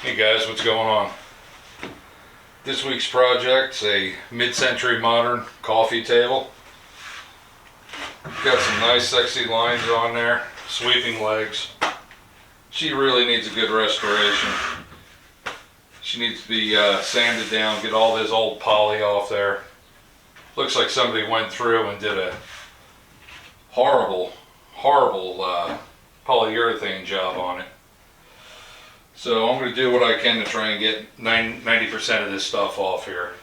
Hey guys, what's going on? This week's project's a mid-century modern coffee table. Got some nice sexy lines on there, sweeping legs. She really needs a good restoration. She needs to be sanded down, get all this old poly off there. Looks like somebody went through and did a horrible polyurethane job on it. So I'm going to do what I can to try and get 90% of this stuff off here.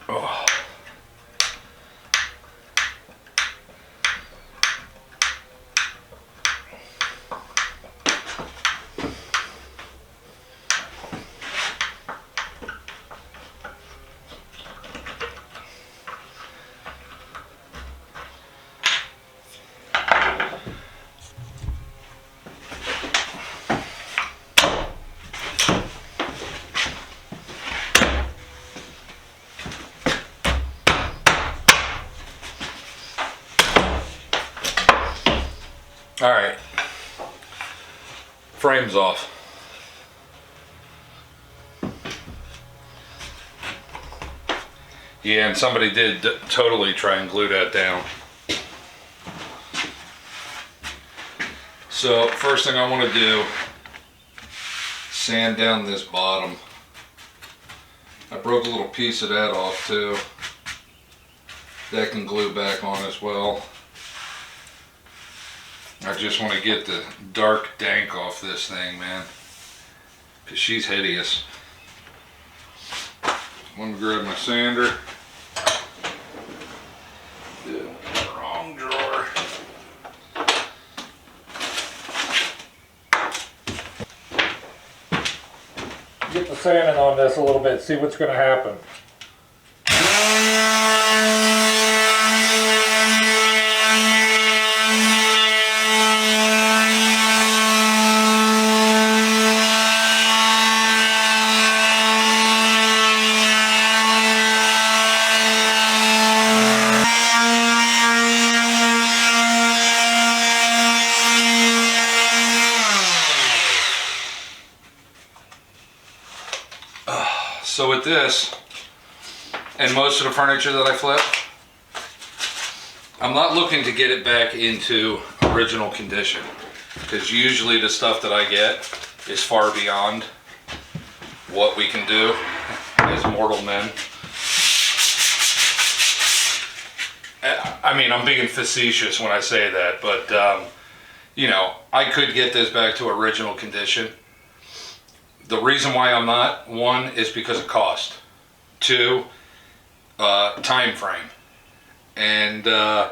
Oh. All right, frame's off. Yeah, and somebody did totally try and glue that down. So first thing I want to do, sand down this bottom. I broke a little piece of that off too. That can glue back on as well. I just want to get the dark dank off this thing, man, because she's hideous. I'm gonna grab my sander. Wrong drawer. Get the sanding on this a little bit, see what's going to happen. So with this, and most of the furniture that I flip, I'm not looking to get it back into original condition, because usually the stuff that I get is far beyond what we can do as mortal men. I mean, I'm being facetious when I say that, but you know, I could get this back to original condition. The reason why I'm not, one, is because of cost. Two, time frame. And I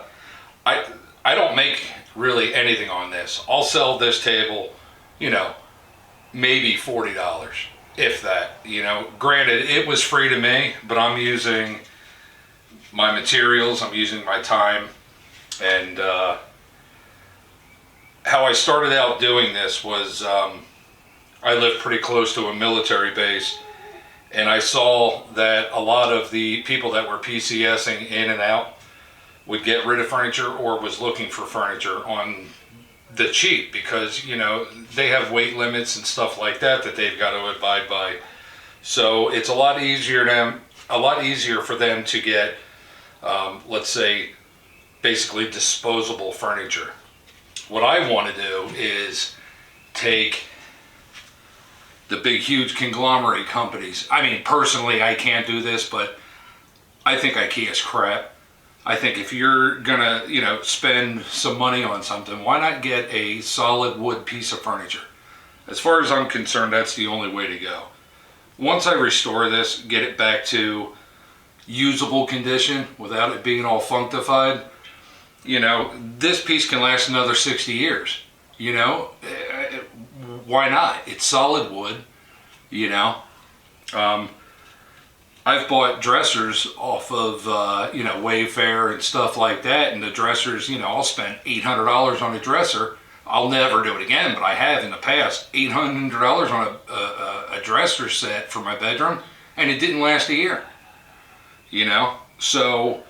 don't make really anything on this. I'll sell this table, you know, maybe $40, if that. You know, granted, it was free to me, but I'm using my materials, I'm using my time, and how I started out doing this was I lived pretty close to a military base, and I saw that a lot of the people that were PCSing in and out would get rid of furniture or was looking for furniture on the cheap, because, you know, they have weight limits and stuff like that that they've got to abide by. So it's a lot easier for them to get, let's say, basically disposable furniture. What I want to do is take the big, huge conglomerate companies. I mean, personally, I can't do this, but I think IKEA's crap. I think if you're gonna, you know, spend some money on something, why not get a solid wood piece of furniture? As far as I'm concerned, that's the only way to go. Once I restore this, get it back to usable condition without it being all functified, you know, this piece can last another 60 years, you know? Why not? It's solid wood, you know. I've bought dressers off of, Wayfair and stuff like that, and the dressers, you know, I'll spend $800 on a dresser, I'll never do it again, but I have in the past. $800 on a dresser set for my bedroom, and it didn't last a year. You know, so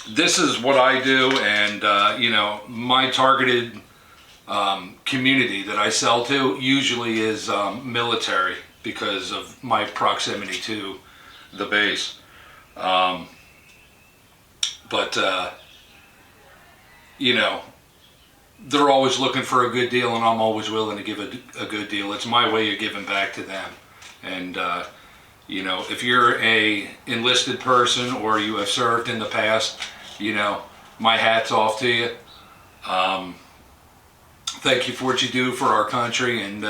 this is what I do, and you know, my targeted community that I sell to usually is military because of my proximity to the base. You know, they're always looking for a good deal, and I'm always willing to give a good deal. It's my way of giving back to them. And you know, if you're a enlisted person or you have served in the past, you know, my hat's off to you. Thank you for what you do for our country, and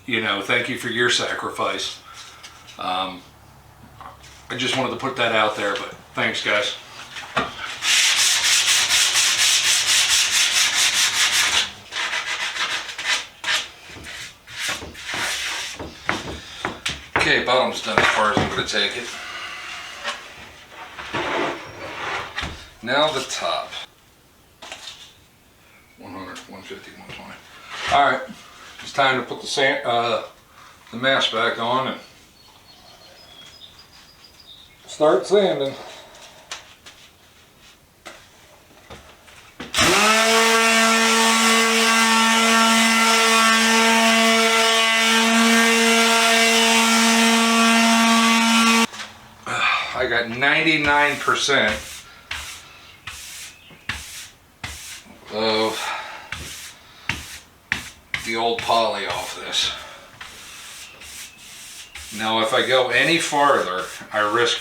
you know, thank you for your sacrifice. I just wanted to put that out there, but thanks, guys. Okay, bottom's done as far as I'm going to take it. Now the top. 100, 150, 120. All right, it's time to put the mask back on and Start sanding. I got 99% of the old poly off this. Now if I go any farther, I risk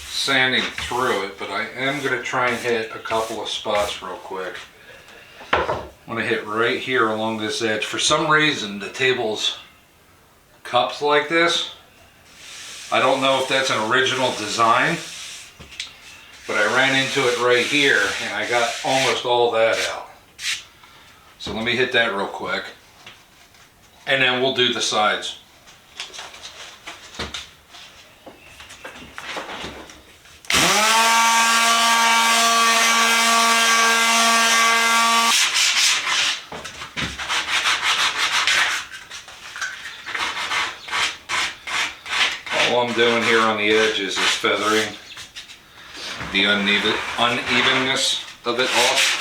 sanding through it, but I am going to try and hit a couple of spots real quick. I'm going to hit right here along this edge. For some reason the table's cups like this. I don't know if that's an original design, but I ran into it right here and I got almost all that out. So let me hit that real quick, and then we'll do the sides. All I'm doing here on the edges is feathering the unevenness of it off.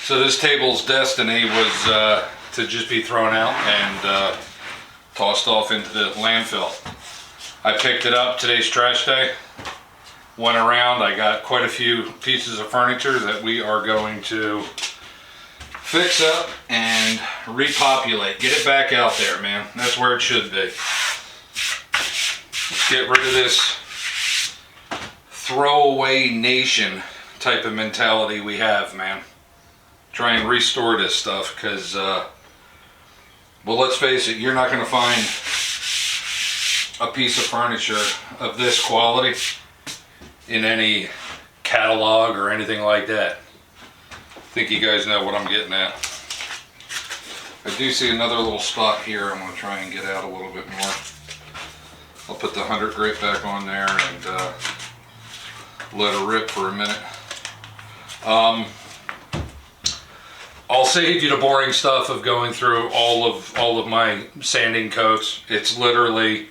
So this table's destiny was to just be thrown out and tossed off into the landfill. I picked it up today's trash day, went around, I got quite a few pieces of furniture that we are going to fix up and repopulate. Get it back out there, man. That's where it should be. Let's get rid of this throwaway nation type of mentality we have, man. Try and restore this stuff, because well, let's face it, you're not going to find a piece of furniture of this quality in any catalog or anything like that. I think you guys know what I'm getting at. I do see another little spot here I'm going to try and get out a little bit more. I'll put the 100 grit back on there and let it rip for a minute. I'll save you the boring stuff of going through all of my sanding coats. It's literally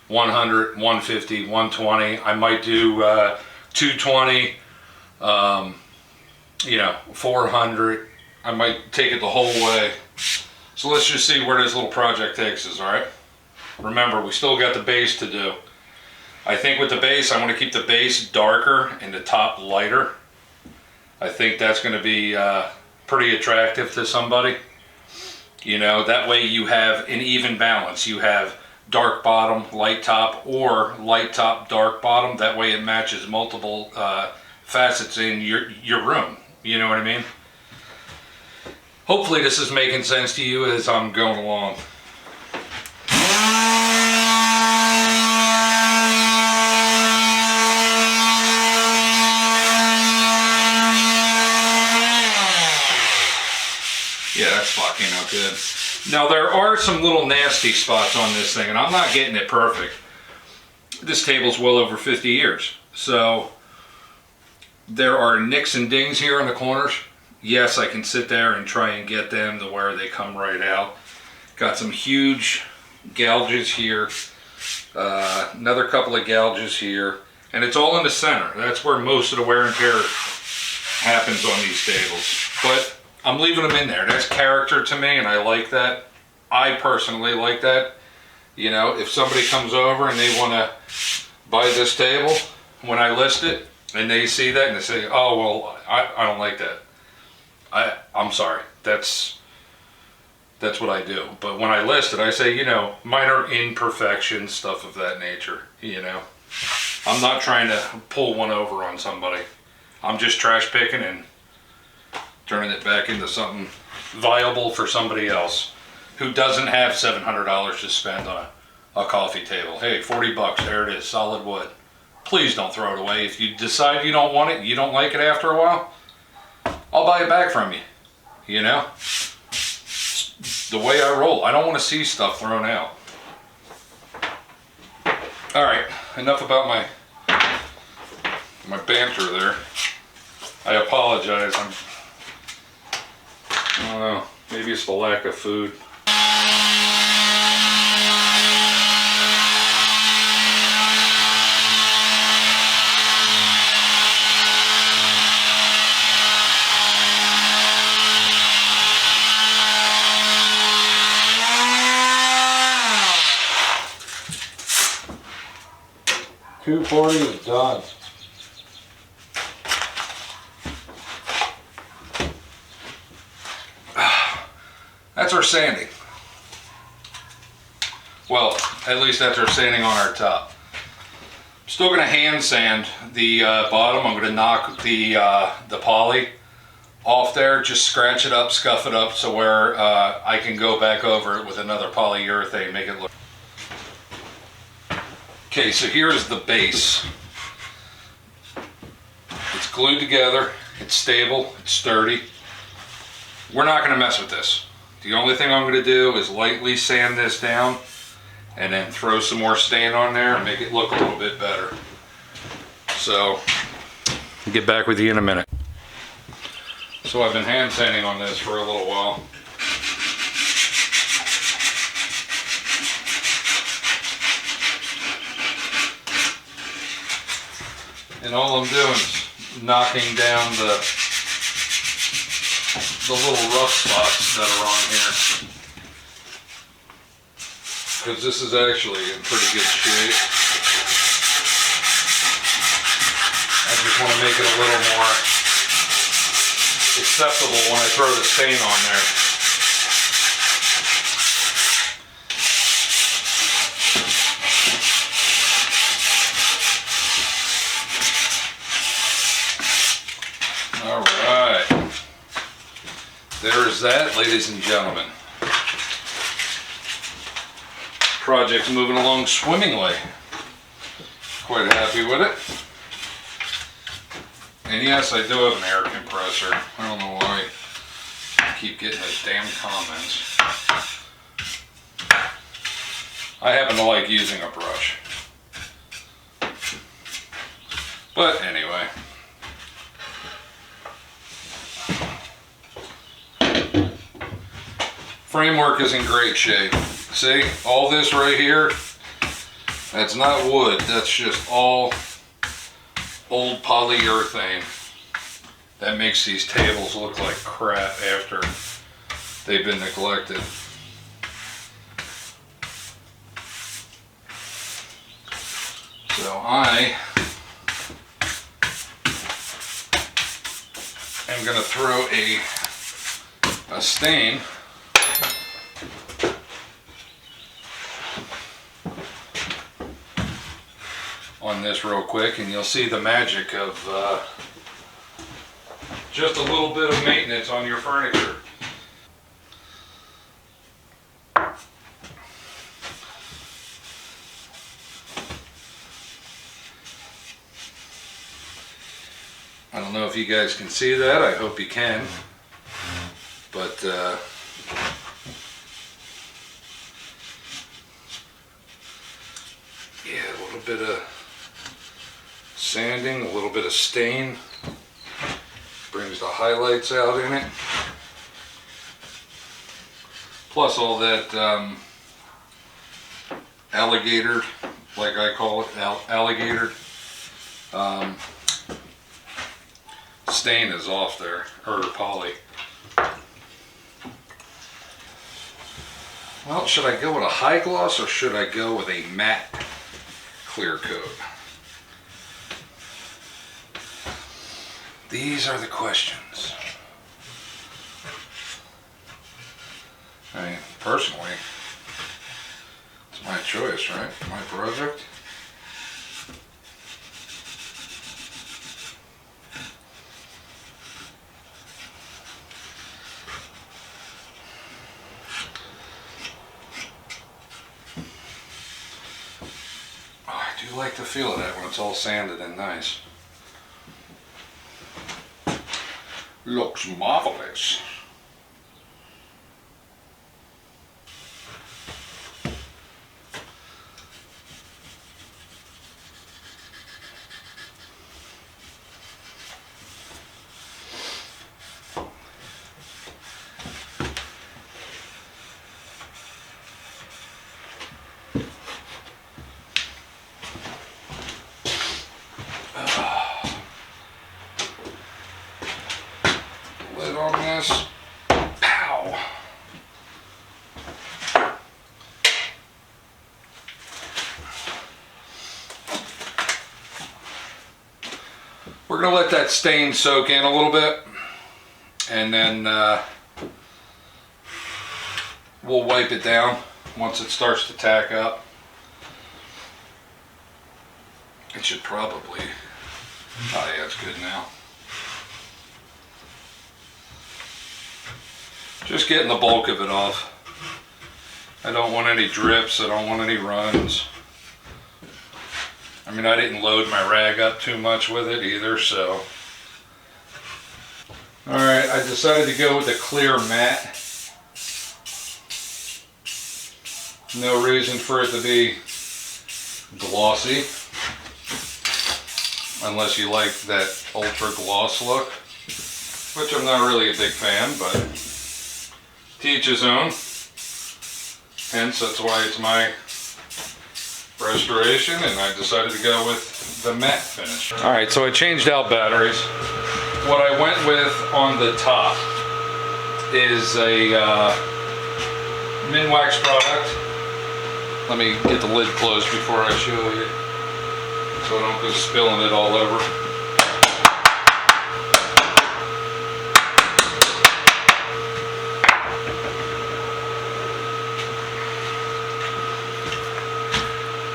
100, 150, 120. I might do 220, you know, 400. I might take it the whole way. So let's just see where this little project takes us, all right? Remember, we still got the base to do. I think with the base, I want to keep the base darker and the top lighter. I think that's going to be pretty attractive to somebody. You know, that way you have an even balance. You have dark bottom, light top, or light top, dark bottom. That way it matches multiple facets in your room. You know what I mean? Hopefully this is making sense to you as I'm going along. Yeah, that's fucking out good. Now there are some little nasty spots on this thing, and I'm not getting it perfect. This table's well over 50 years, so there are nicks and dings here in the corners. Yes, I can sit there and try and get them to where they come right out. Got some huge gouges here, another couple of gouges here, and it's all in the center. That's where most of the wear and tear happens on these tables. But I'm leaving them in there. That's character to me, and I like that. I personally like that. You know, if somebody comes over and they want to buy this table, when I list it, and they see that and they say, oh, well, I don't like that. I'm sorry. That's what I do. But when I list it, I say, you know, minor imperfections, stuff of that nature, you know. I'm not trying to pull one over on somebody. I'm just trash picking and turning it back into something viable for somebody else who doesn't have $700 to spend on a coffee table. Hey, 40 bucks, there it is, solid wood. Please don't throw it away. If you decide you don't want it, you don't like it after a while, I'll buy it back from you, you know? It's the way I roll. I don't want to see stuff thrown out. All right, enough about my banter there. I apologize. I don't know, maybe it's the lack of food. $240 is done. That's our sanding. Well, at least that's our sanding on our top. Still going to hand sand the bottom. I'm going to knock the poly off there, just scratch it up, scuff it up, so where I can go back over it with another polyurethane, make it look. Okay, so here's the base. It's glued together, it's stable, it's sturdy. We're not going to mess with this. The only thing I'm going to do is lightly sand this down and then throw some more stain on there and make it look a little bit better. So, I'll get back with you in a minute. So I've been hand sanding on this for a little while. And all I'm doing is knocking down the little rough spots that are on here. Because this is actually in pretty good shape. I just want to make it a little more acceptable when I throw the stain on there. All right. There is that, ladies and gentlemen. Project's moving along swimmingly. Quite happy with it. And yes, I do have an air compressor. I don't know why I keep getting those damn comments. I happen to like using a brush. But anyway. Framework is in great shape. See, all this right here, that's not wood, that's just all old polyurethane. That makes these tables look like crap after they've been neglected. So I am going to throw a stain on this real quick, and you'll see the magic of just a little bit of maintenance on your furniture. don't know if you guys can see that. I hope you can. But yeah, a little bit of sanding, a little bit of stain. Brings the highlights out in it. Plus all that alligator, like I call it, alligator stain is off there, or poly. Well, should I go with a high gloss or should I go with a matte clear coat? These are the questions. I mean, personally, it's my choice, right? My project. Oh, I do like the feel of that when it's all sanded and nice. Looks marvelous. Lid on this. Pow! We're gonna let that stain soak in a little bit, and then we'll wipe it down once it starts to tack up. It should probably, oh yeah, it's good now. Just getting the bulk of it off. I don't want any drips, I don't want any runs. I mean, I didn't load my rag up too much with it either, so. Alright, I decided to go with the clear matte. No reason for it to be glossy, unless you like that ultra gloss look, which I'm not really a big fan, but to each his own. Hence, that's why it's my restoration, and I decided to go with the matte finish. Alright, so I changed out batteries. What I went with on the top is a Minwax product. Let me get the lid closed before I show you, so I don't go spilling it all over.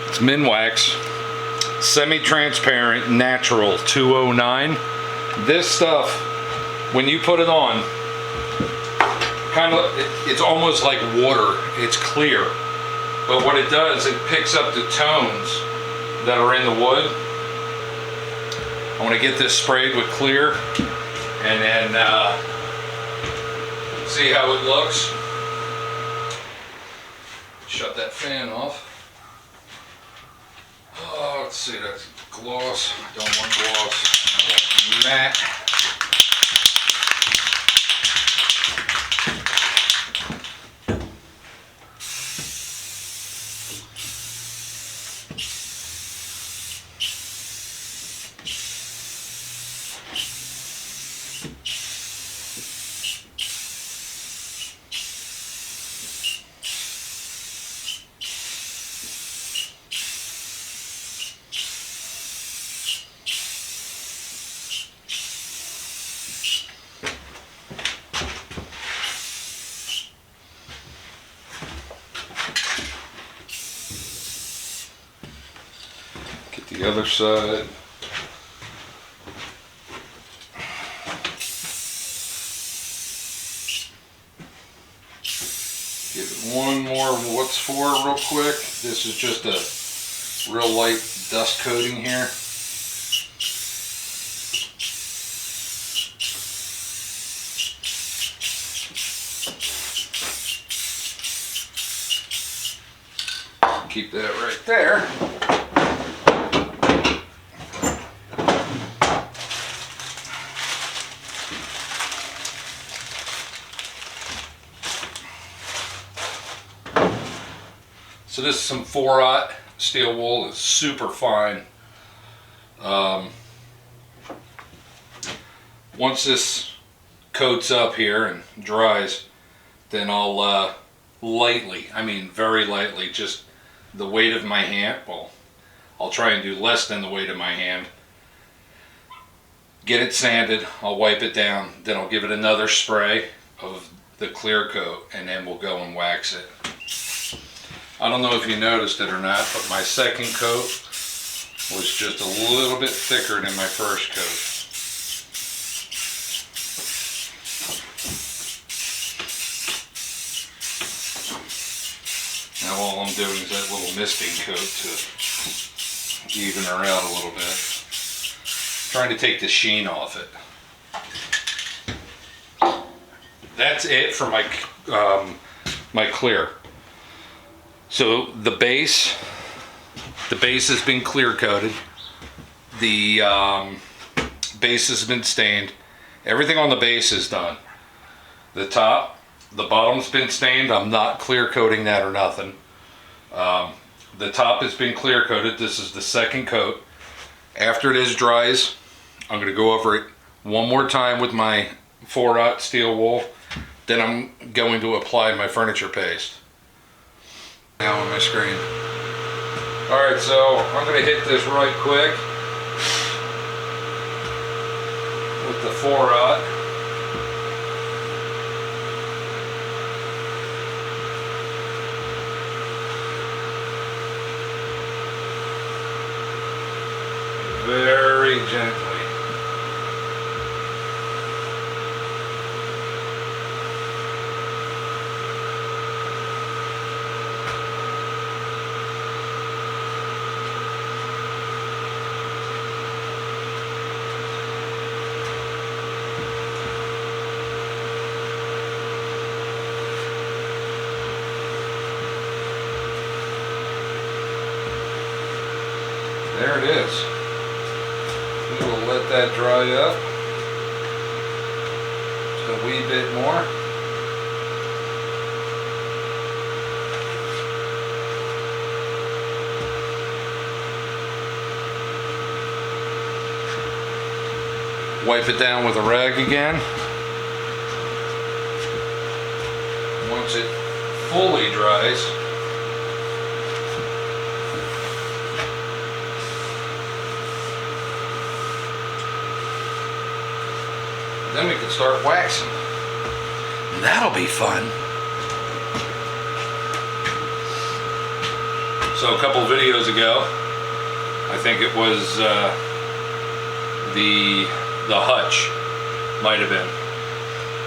It's Minwax semi-transparent natural 209. This stuff, when you put it on, kind of, it's almost like water. It's clear, but what it does, it picks up the tones that are in the wood. I want to get this sprayed with clear, and then see how it looks. Shut that fan off. Oh, let's see, that's gloss. I don't want gloss. I want matte. The other side. Give it one more what's for real quick. This is just a real light dust coating here. keep that right there. So this is some 4/0 steel wool. It's super fine. Once this coats up here and dries, then I'll lightly, I mean very lightly, just the weight of my hand, well, I'll try and do less than the weight of my hand, get it sanded, I'll wipe it down, then I'll give it another spray of the clear coat, and then we'll go and wax it. I don't know if you noticed it or not, but my second coat was just a little bit thicker than my first coat. Now all I'm doing is that little misting coat to even her out a little bit. Trying to take the sheen off it. That's it for my my clear. So the base has been clear coated. The base has been stained. Everything on the base is done. The top, the bottom's been stained. I'm not clear coating that or nothing. The top has been clear coated. This is the second coat. After it dries, I'm going to go over it one more time with my 4/0 steel wool. Then I'm going to apply my furniture paste. Now on my screen. Alright, so I'm going to hit this right quick with the 4/0. Very gently. There it is. We will let that dry up just a wee bit more. Wipe it down with a rag again. Once it fully dries, then we can start waxing. That'll be fun. So a couple videos ago, I think it was the hutch, might have been.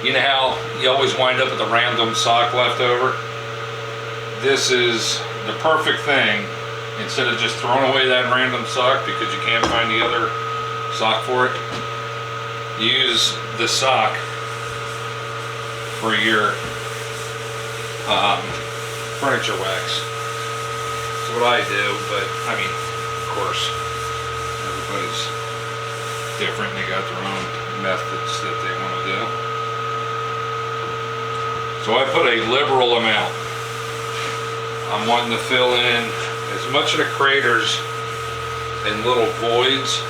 You know how you always wind up with a random sock left over? This is the perfect thing. Instead of just throwing away that random sock because you can't find the other sock for it, use the sock for your furniture wax. That's what I do, but I mean, of course, everybody's different. They got their own methods that they want to do. So I put a liberal amount. I'm wanting to fill in as much of the craters and little voids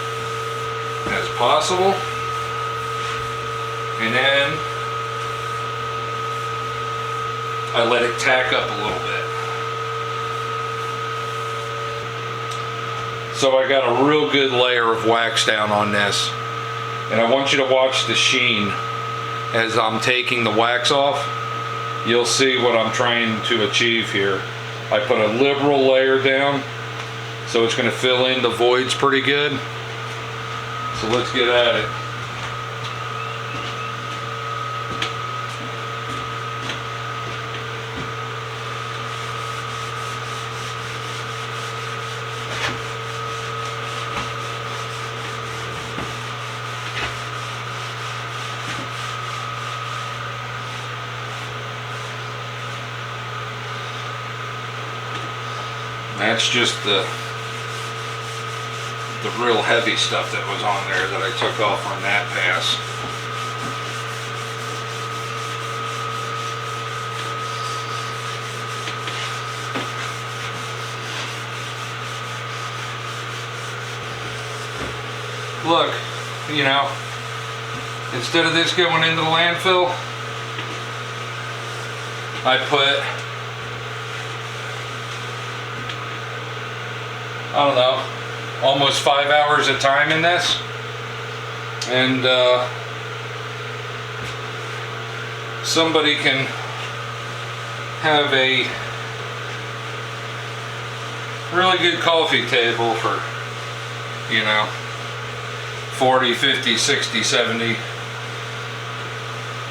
as possible. And then I let it tack up a little bit. So I got a real good layer of wax down on this. And I want you to watch the sheen as I'm taking the wax off. You'll see what I'm trying to achieve here. I put a liberal layer down, so it's going to fill in the voids pretty good. So let's get at it. That's just the real heavy stuff that was on there that I took off on that pass. Look, you know, instead of this going into the landfill, I put, I don't know, almost 5 hours of time in this, and somebody can have a really good coffee table for, you know, 40, 50, 60, 70,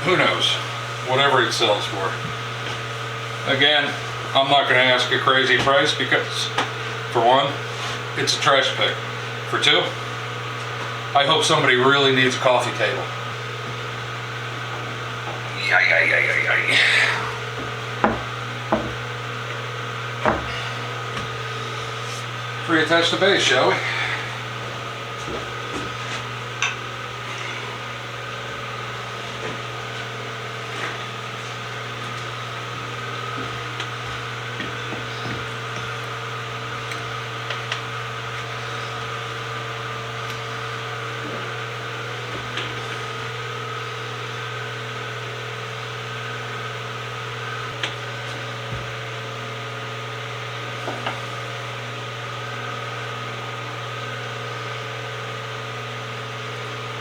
who knows, whatever it sells for. Again, I'm not going to ask a crazy price because, for one, it's a trash pick. For two, I hope somebody really needs a coffee table. Reattach the base, shall we?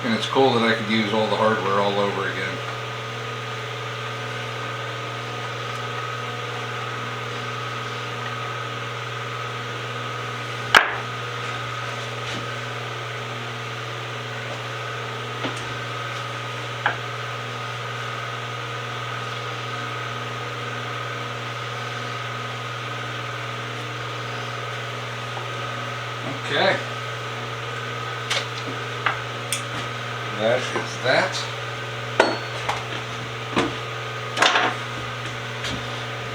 And it's cool that I could use all the hardware all over again. Okay. That is that.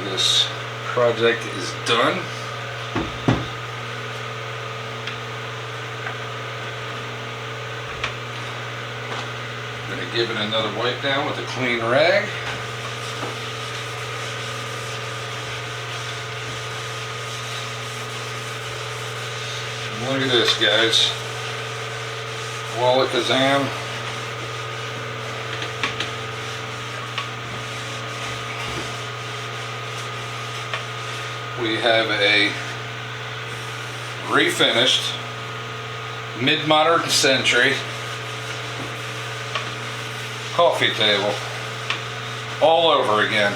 This project is done. I'm going to give it another wipe down with a clean rag. And look at this, guys. Wallakazam. We have a refinished mid-modern century coffee table all over again.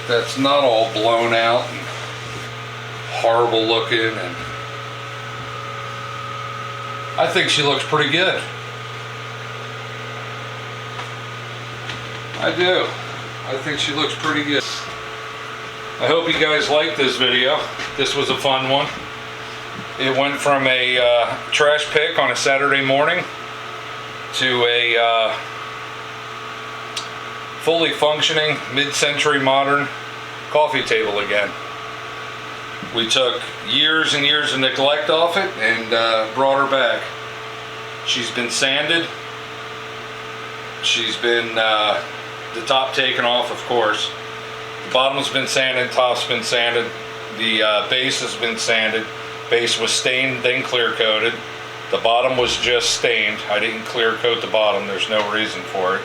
That's not all blown out and horrible looking, and I think she looks pretty good. I do. I think she looks pretty good. I hope you guys liked this video. This was a fun one. It went from a trash pick on a Saturday morning to a fully functioning mid-century modern coffee table again. We took years and years of neglect off it and brought her back. She's been sanded. She's been the top taken off, of course. The bottom's been sanded, top's been sanded. The base has been sanded. Base was stained, then clear coated. The bottom was just stained. I didn't clear coat the bottom. There's no reason for it.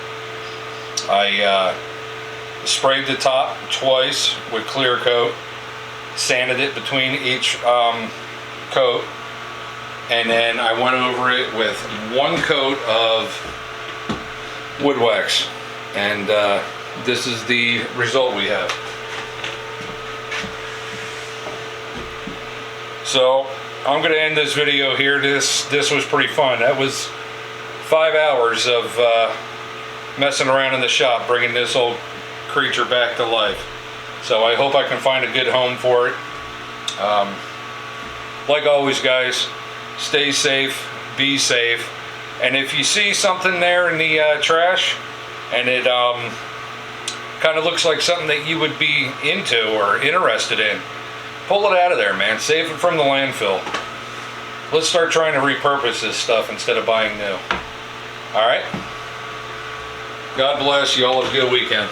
I sprayed the top twice with clear coat, sanded it between each coat, and then I went over it with one coat of wood wax, and this is the result we have. So I'm going to end this video here. This was pretty fun. That was 5 hours of messing around in the shop, bringing this old creature back to life. So I hope I can find a good home for it. Like always, guys, stay safe, be safe, and if you see something there in the trash and it kind of looks like something that you would be into or interested in, Pull it out of there, man. Save it from the landfill. Let's start trying to repurpose this stuff instead of buying new. All right? God bless you all. Have a good weekend.